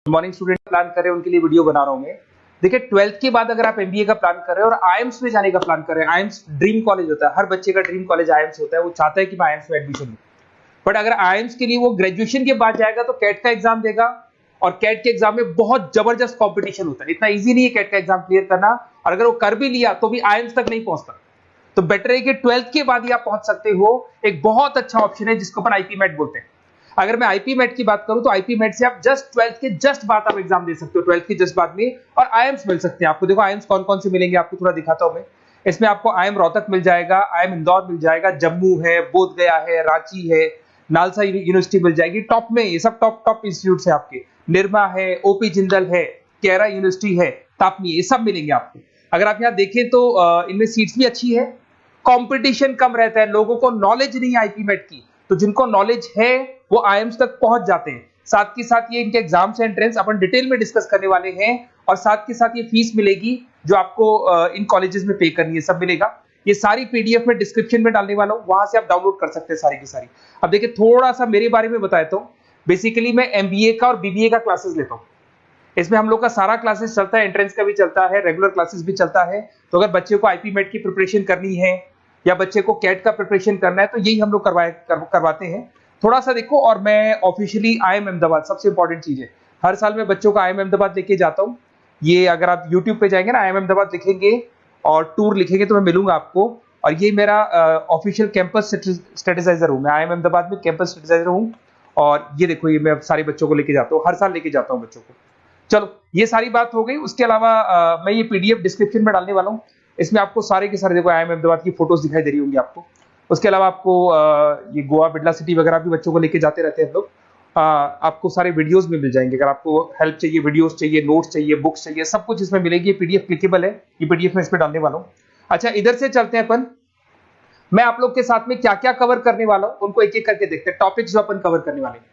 Morning student plan कर रहे हैं उनके लिए वीडियो बना रहा हूं मैं। देखिए 12th के बाद अगर आप एमबीए का प्लान कर रहे हैं और आईएम्स में जाने का प्लान कर रहे हैं, आईएम्स ड्रीम कॉलेज होता है, हर बच्चे का ड्रीम कॉलेज आईएम्स होता है, वो चाहता है कि मैं आईएम्स में एडमिशन लूं। बट अगर आईएम्स के लिए वो ग्रेजुएशन के बाद जाएगा तो कैट का एग्जाम देगा और कैट के एग्जाम में बहुत जबरदस्त कॉम्पिटिशन होता है, इतना ईजी नहीं है कैट का एग्जाम क्लियर करना, और अगर वो कर भी लिया तो भी आईएम्स तक नहीं पहुंचता। तो बेटर है कि 12th के बाद ही आप पहुंच सकते हो। एक बहुत अच्छा ऑप्शन है जिसको अपन आईपी मेट बोलते हैं। अगर मैं आईपी मेट की बात करूं तो आईपी मेट से आप जस्ट 12th के जस्ट बाद आप एग्जाम दे सकते हो, 12th के जस्ट बाद में, और आईएम्स मिल सकते हैं आपको। देखो आईएम्स कौन कौन से मिलेंगे आपको थोड़ा दिखाता हूं मैं। इसमें आपको आईएम रोहतक मिल जाएगा, आईएम इंदौर मिल जाएगा, जम्मू है, बोध गया है, रांची है, नालसा यूनिवर्सिटी मिल जाएगी। टॉप में ये सब टॉप इंस्टीट्यूट है आपके, निर्मा है, ओपी जिंदल है, केरा यूनिवर्सिटी है, तापनी, ये सब मिलेंगे आपको। अगर आप यहाँ देखें तो इनमें सीट्स भी अच्छी है, कंपटीशन कम रहता है, लोगों को नॉलेज नहीं है आईपी मेट की, तो जिनको नॉलेज है वो आईएम्स तक पहुंच जाते हैं। साथ के साथ ये इनके एग्जाम्स एंट्रेंस अपन डिटेल में डिस्कस करने वाले हैं, और साथ के साथ ये फीस मिलेगी जो आपको इन कॉलेजेस में पे करनी है, सब मिलेगा। ये सारी पीडीएफ में डिस्क्रिप्शन में डालने वाला हूँ, वहां से आप डाउनलोड कर सकते हैं सारी की सारी। अब देखिए थोड़ा सा मेरे बारे में बताता हूँ। बेसिकली मैं एमबीए का और बीबीए का क्लासेस लेता हूँ। इसमें हम लोग का सारा क्लासेस चलता है, एंट्रेंस का भी चलता है, रेगुलर क्लासेस भी चलता है। तो अगर बच्चे को आईपी मेट की प्रिपरेशन करनी है या बच्चे को कैट का प्रिपरेशन करना है तो यही हम लोग करवाते हैं। थोड़ा सा देखो, और मैं ऑफिशियली आईएम अहमदाबाद, सबसे इंपॉर्टेंट चीज है, हर साल मैं बच्चों को आईएम अहमदाबाद लेके जाता हूँ। ये अगर आप यूट्यूब पे जाएंगे ना, आईएम अहमदाबाद लिखेंगे और टूर लिखेंगे तो मैं मिलूंगा आपको। और ये मेरा ऑफिशियल कैंपस स्ट्रेटेजाइजर हूँ, मैं आईएम अहमदाबाद में कैंपस स्ट्रेटेजाइजर हूँ। और ये देखो, ये मैं सारे बच्चों को लेके जाता हूँ, हर साल लेके जाता हूँ बच्चों को। चलो ये सारी बात हो गई। उसके अलावा मैं ये पीडीएफ डिस्क्रिप्शन में डालने वाला हूँ। इसमें आपको सारे के सारे, देखो आईएम अहमदाबाद की फोटोज दिखाई दे रही होंगी आपको। उसके अलावा आपको ये गोवा बिरला सिटी वगैरह भी बच्चों को लेके जाते रहते हैं हम लोग। आपको सारे वीडियोस में मिल जाएंगे। अगर आपको हेल्प चाहिए, वीडियोस चाहिए, नोट्स चाहिए, बुक्स चाहिए, सब कुछ इसमें मिलेगी। ये पीडीएफ क्लिकेबल है, ये पीडीएफ में इसमें डालने वाला हूँ। अच्छा इधर से चलते हैं अपन, मैं आप लोग के साथ में क्या क्या कवर करने वाला हूँ उनको एक एक करके देखते हैं, टॉपिक्स जो अपन कवर करने वाले हैं।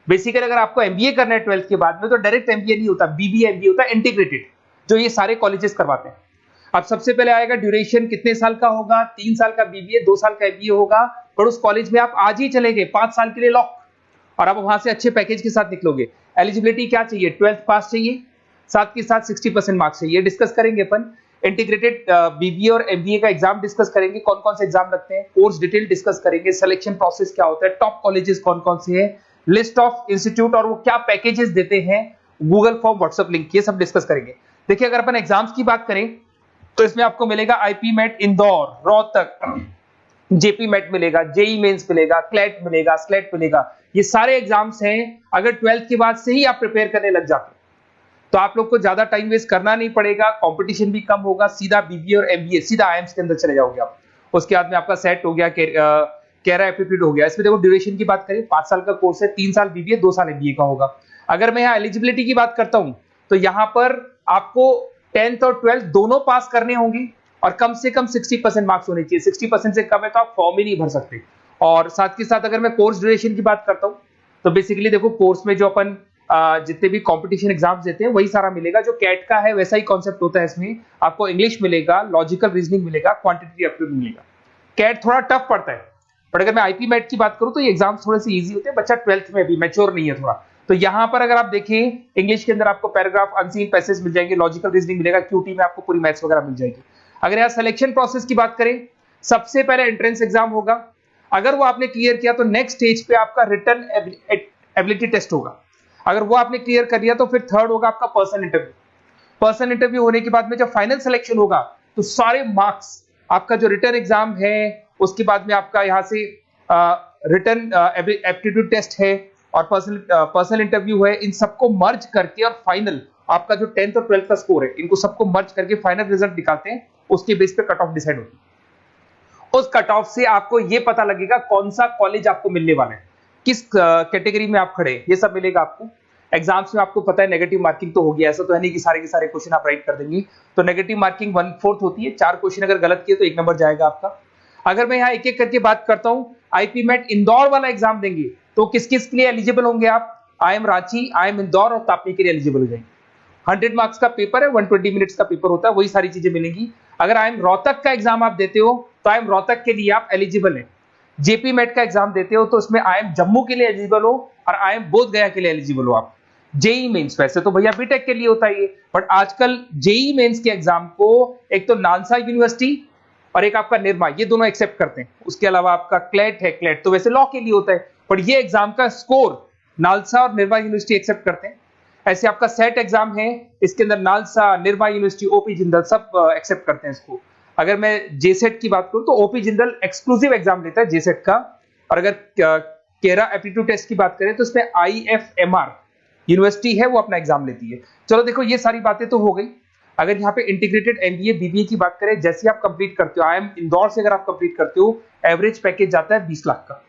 बेसिकली अगर आपको एमबीए करना है 12th के बाद में तो डायरेक्ट एमबीए नहीं होता, बीबीए एमबीए होता है, इंटीग्रेटेड, जो ये सारे कॉलेजेस करवाते हैं। अब सबसे पहले आएगा ड्यूरेशन, कितने साल का होगा, 3 साल का बीबीए, 2 साल का एमबीए होगा। पर उस कॉलेज में आप आज ही चलेंगे, 5 साल के लिए लॉक, और आप वहां से अच्छे पैकेज के साथ निकलोगे। एलिजिबिलिटी क्या चाहिए, 12th पास चाहिए, साथ के साथ 60% मार्क्स चाहिए। डिस्कस करेंगे अपन इंटीग्रेटेड बीबीए और एमबीए का एग्जाम डिस्कस करेंगे, कौन कौन से एग्जाम लगते हैं, कोर्स डिटेल डिस्कस करेंगे, सिलेक्शन प्रोसेस क्या होता है, टॉप कॉलेजेस कौन कौन से हैं, लिस्ट ऑफ इंस्टीट्यूट और वो क्या पैकेजेस देते हैं, गूगल फॉर्म, व्हाट्सएप लिंक, ये सब डिस्कस करेंगे। देखिए अगर अपन एग्जाम्स की बात करें तो इसमें आपको मिलेगा IPMAT Indore, Rohtak, JIPMAT मिलेगा, जेई मेंस मिलेगा, क्लेट मिलेगा, स्लेट मिलेगा। ये सारे एग्जाम्स हैं। अगर 12th के बाद से ही आप प्रिपेयर करने लग जाते हैं तो आप लोग को ज्यादा टाइम वेस्ट करना नहीं पड़ेगा, कंपटीशन भी कम होगा, सीधा बीबीए और एमबीए सीधा आईएम्स के अंदर चले जाओगे आप। उसके बाद में आपका सेट हो गया, कैरा एप्टीट्यूड हो गया। इसमें देखो ड्यूरेशन की बात करें, 5 साल का कोर्स है, 3 साल बीबीए, 2 साल एमबीए का होगा। अगर मैं यहाँ एलिजिबिलिटी की बात करता हूं तो यहाँ पर आपको 10th और 12th दोनों पास करने होंगे और कम से कम 60% मार्क्स होने चाहिए। 60% से कम है तो आप फॉर्म ही नहीं भर सकते। और साथ के साथ अगर मैं कोर्स ड्यूरेशन की बात करता हूं तो बेसिकली देखो कोर्स में जो अपन जितने भी कंपटीशन एग्जाम्स देते हैं वही सारा मिलेगा, जो कैट का है वैसा ही कॉन्सेप्ट होता है। इसमें आपको इंग्लिश मिलेगा, लॉजिकल रीजनिंग मिलेगा, क्वांटिटेटिव एप्टीट्यूड मिलेगा। कैट थोड़ा टफ पड़ता है, बट अगर मैं आईपी मेट की बात करूं तो ये एग्जाम्स थोड़े से इजी होते हैं। बच्चा 12th में भी मैच्योर नहीं है थोड़ा, तो यहां पर अगर आप देखें इंग्लिश के अंदर आपको पैराग्राफ, अनसीन पैसेज मिल जाएंगे, लॉजिकल रीजनिंग मिलेगा, क्यूटी में आपको पूरी मैथ्स वगैरह मिल जाएगी। अगर यहाँ सिलेक्शन प्रोसेस की बात करें, सबसे पहले एंट्रेंस एग्जाम होगा। अगर वो आपने क्लियर किया तो नेक्स्ट स्टेज पे आपका रिटन एबिलिटी टेस्ट होगा। अगर वो आपने क्लियर कर लिया तो फिर थर्ड होगा आपका पर्सनल इंटरव्यू। पर्सनल इंटरव्यू होने के बाद में जब फाइनल सिलेक्शन होगा तो सारे मार्क्स, आपका जो रिटन एग्जाम है, उसके बाद में आपका यहाँ से रिटन एप्टीट्यूड टेस्ट है और पर्सनल इंटरव्यू है, इन सबको मर्ज करके और फाइनल आपका जो 10th और 12th का स्कोर है, इनको सबको मर्ज करके फाइनल रिजल्ट निकालते हैं। उसके बेस पे कट ऑफ डिसाइड होती है। उस कट ऑफ से आपको ये पता लगेगा कौन सा कॉलेज आपको मिलने वाला है, किस कैटेगरी में आप खड़े, ये सब मिलेगा आपको। एग्जाम्स में आपको पता है नेगेटिव मार्किंग तो होगी, ऐसा तो है नहीं कि सारे के सारे क्वेश्चन आप राइट कर देंगे। तो नेगेटिव मार्किंग 1/4 होती है, 4 क्वेश्चन अगर गलत किए तो 1 नंबर जाएगा आपका। अगर मैं यहाँ एक एक करके बात करता हूँ, आईपी मेट इंदौर वाला एग्जाम देंगे तो किस किस के लिए एलिजिबल होंगे आप, आईएम रांची, आईएम इंदौर और तापनी के लिए एलिजिबल हो जाएंगे। 100 मार्क्स का पेपर है, 120 मिनट्स का पेपर होता है, वही सारी चीजें मिलेंगी। अगर आईएम रोहतक का एग्जाम आप देते हो तो आईएम रोहतक के लिए आप एलिजिबल है। जेपी मेट का एग्जाम देते हो तो उसमें आईएम जम्मू के लिए एलिजिबल हो और आईएम बोध गया के लिए एलिजिबल हो आप। जेई मेंस, वैसे तो भैया बीटेक के लिए होता है ये, बट आजकल जेई मेंस के एग्जाम को एक तो नालसा यूनिवर्सिटी और एक आपका निर्मा, ये दोनों एक्सेप्ट करते हैं। उसके अलावा आपका क्लेट है, क्लेट तो वैसे लॉ के लिए होता है, पर ये एग्जाम का स्कोर नालसा और निर्मा यूनिवर्सिटी एक्सेप्ट करते हैं। ऐसे आपका सेट एग्जाम है, इसके अंदर NALSA, Nirma university, OP Jindal सब एक्सेप्ट करते हैं इसको। अगर मैं जेसेट की बात करूं तो ओपी जिंदल एक्सक्लूसिव एग्जाम लेता है जेसेट का, और अगर केरा एप्टीट्यूड टेस्ट की बात करें तो इसमें आईएफएमआर यूनिवर्सिटी है वो अपना एग्जाम लेती है। चलो देखो ये सारी बातें तो हो गई। अगर यहाँ पे इंटीग्रेटेड एमबीए बीबीए की बात करें, जैसे आप कंप्लीट करते हो, आईएम इंदौर से अगर आप कंप्लीट करते हो, एवरेज पैकेज जाता है 20 लाख का,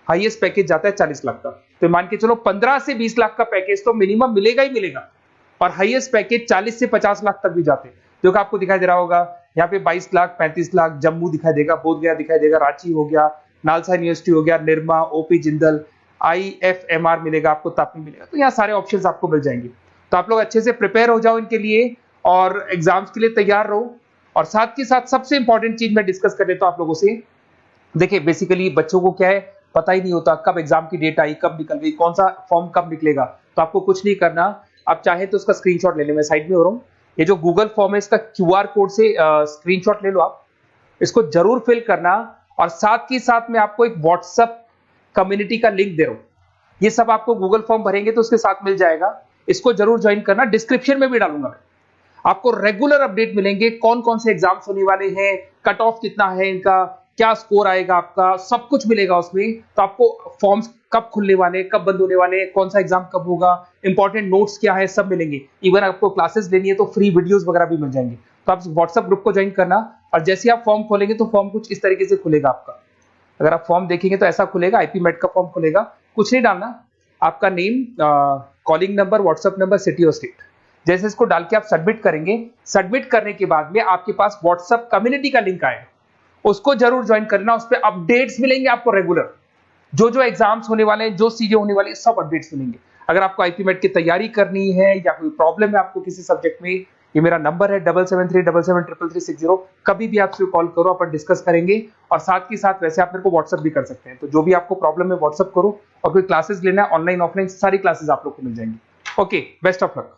हाईएस्ट पैकेज जाता है 40 लाख का। तो मान के चलो 15 से 20 लाख का पैकेज तो मिनिमम मिलेगा ही मिलेगा, और हाईएस्ट पैकेज 40 से 50 लाख तक भी जाते हैं। जो कि आपको दिखाई दे रहा होगा यहाँ पे 22 लाख, 35 लाख, जम्मू दिखाई देगा, बोधगया दिखाई देगा, रांची हो गया, नालसा यूनिवर्सिटी हो गया, निर्मा, ओपी जिंदल, आईएफएमआर मिलेगा आपको, तापी मिलेगा। तो यहाँ सारे ऑप्शंस आपको मिल जाएंगे। तो आप लोग अच्छे से प्रिपेयर हो जाओ इनके लिए और एग्जाम्स के लिए तैयार रहो। और साथ के साथ सबसे इंपॉर्टेंट चीज मैं डिस्कस कर लेता हूं आप लोगों से। देखिए बेसिकली बच्चों को क्या है, पता ही नहीं होता कब एग्जाम की डेट आई, कब निकल गई, कौन सा फॉर्म कब निकलेगा। तो आपको कुछ नहीं करना, आप चाहे तो उसका स्क्रीनशॉट ले लें, मैं साइड में हो रहा हूँ। ये जो गूगल फॉर्म है इसका क्यूआर कोड से स्क्रीनशॉट ले लो आप, इसको जरूर फिल करना। और साथ ही साथ मैं आपको एक व्हाट्सएप कम्युनिटी का लिंक दे रहा हूं, ये सब आपको गूगल फॉर्म भरेंगे तो उसके साथ मिल जाएगा, इसको जरूर ज्वाइन करना। डिस्क्रिप्शन में भी डालूंगा मैं, आपको रेगुलर अपडेट मिलेंगे, कौन कौन से एग्जाम्स होने वाले हैं, कट ऑफ कितना है इनका, क्या स्कोर आएगा आपका, सब कुछ मिलेगा उसमें। तो आपको फॉर्म्स कब खुलने वाले, कब बंद होने वाले, कौन सा एग्जाम कब होगा, इंपॉर्टेंट नोट्स क्या है, सब मिलेंगे। इवन आपको क्लासेस लेनी है तो फ्री वीडियोस वगैरह भी मिल जाएंगे। तो आप व्हाट्सएप ग्रुप को ज्वाइन करना, और जैसे आप फॉर्म खोलेंगे तो फॉर्म कुछ इस तरीके से खुलेगा आपका। अगर आप फॉर्म देखेंगे तो ऐसा खुलेगा, आईपी मेट का फॉर्म खुलेगा। कुछ नहीं डालना, आपका name, calling number, WhatsApp number, city और स्टेट, जैसे इसको डाल के आप सबमिट करेंगे। सबमिट करने के बाद में आपके पास व्हाट्सएप कम्युनिटी का लिंक आएगा, उसको जरूर ज्वाइन करना। उस पर अपडेट्स मिलेंगे आपको रेगुलर, जो एग्जाम्स होने वाले हैं, जो चीजें होने वाली है, सब अपडेट्स मिलेंगे। अगर आपको आईपी मेट की तैयारी करनी है या कोई प्रॉब्लम है आपको किसी सब्जेक्ट में, ये मेरा नंबर है 7737733360, कभी भी आपसे कॉल करो, अपन डिस्कस करेंगे। और साथ ही साथ वैसे आप मेरे को व्हाट्सएप भी कर सकते हैं। तो जो भी आपको प्रॉब्लम है व्हाट्सएप करो, और कोई क्लासेस लेना है ऑनलाइन ऑफलाइन, सारी क्लासेस आप लोग को मिल जाएंगी। Okay, best of luck.